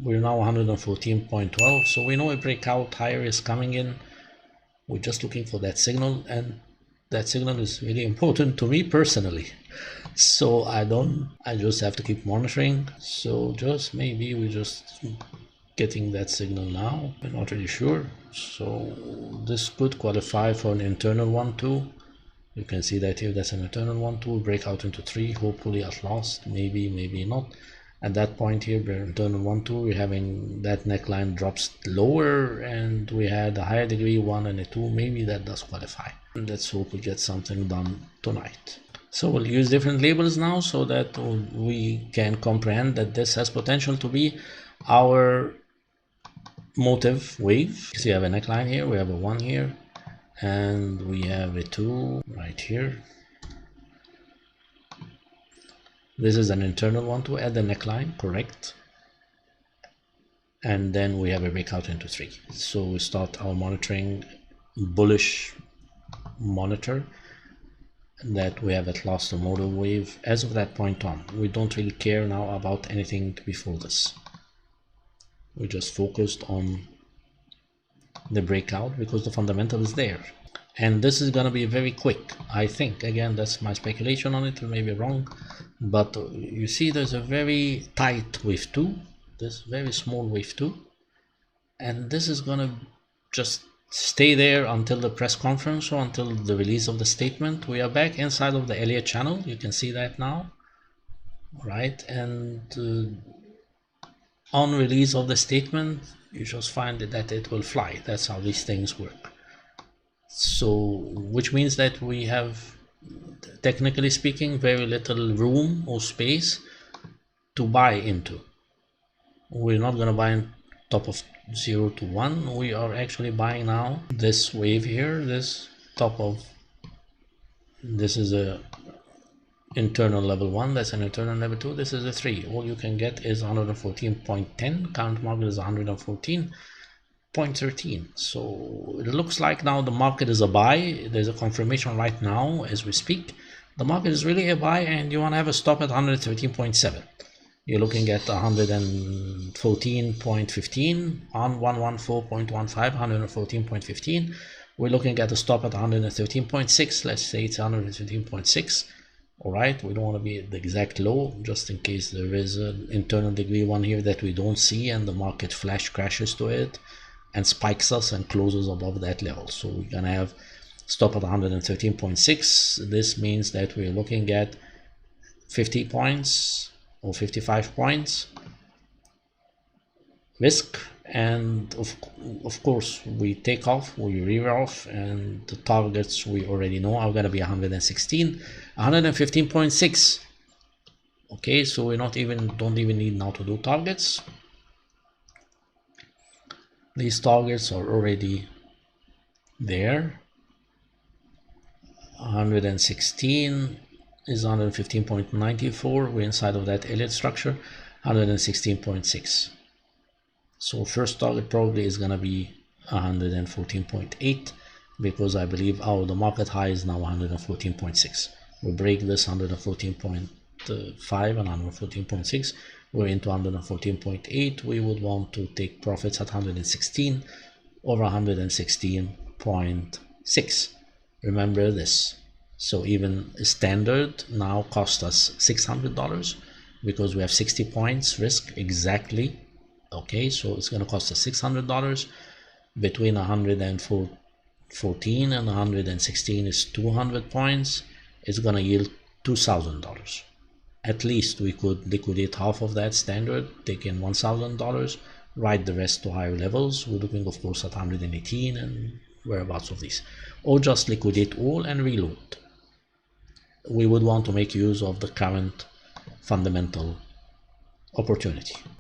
We're now 114.12, so we know a breakout higher is coming in. We're just looking for that signal, and that signal is really important to me personally. So I just have to keep monitoring. So just maybe we're just getting that signal now. We're not really sure. So this could qualify for an internal 1-2. You can see that here, that's an internal 1-2, breakout into 3, hopefully at last, maybe not. At that point here, internal 1-2, we're having that neckline drops lower, and we had a higher degree 1 and a 2. Maybe that does qualify. And let's hope we get something done tonight. So we'll use different labels now so that we can comprehend that this has potential to be our motive wave. So you have a neckline here, we have a 1 here, and we have a 2 right here. This is an internal 1-2 at the neckline, correct? And then we have a breakout into 3. So we start our monitoring, bullish monitor, that we have at last a motive wave. As of that point on, we don't really care now about anything before this. We just focused on the breakout because the fundamental is there. And this is going to be very quick, I think. Again, that's my speculation on it, it may be wrong, but you see there's a very tight wave 2, this very small wave 2, and this is going to just stay there until the press conference or until the release of the statement. We are back inside of the Elliott channel, you can see that now, right? And on release of the statement, you just find that it will fly. That's how these things work. So which means that we have, technically speaking, very little room or space to buy into. We're not going to buy on top of 0 to 1. We are actually buying now this wave here, this top of, this is a internal level 1, that's an internal level 2, this is a 3. All you can get is 114.10, current market is 114.13. So it looks like now the market is a buy. There's a confirmation right now as we speak. The market is really a buy, and you want to have a stop at 113.7. You're looking at 114.15 on 114.15, 114.15. We're looking at a stop at 113.6. Let's say it's 113.6. All right, we don't want to be at the exact low, just in case there is an internal degree 1 here that we don't see and the market flash crashes to it and spikes us and closes above that level. So we're gonna have stop at 113.6. This means that we're looking at 50 points or 55 points risk, and of course we take off, we rear off, and the targets we already know are going to be 116, 115.6. okay, so we don't even need now to do targets. These targets are already there. 116 is 115.94. We're inside of that Elliott structure. 116.6. So first target probably is going to be 114.8, because I believe the market high is now 114.6. We break this 114.5 and 114.6. We're into 114.8. We would want to take profits at 116 over 116.6. Remember this. So even standard now cost us $600 because we have 60 points risk exactly. Okay, so it's going to cost us $600. Between 114 and 116 is 200 points. It's going to yield $2,000. At least we could liquidate half of that standard, take in $1,000, ride the rest to higher levels. We're looking of course at 118 and whereabouts of these, or just liquidate all and reload. We would want to make use of the current fundamental opportunity.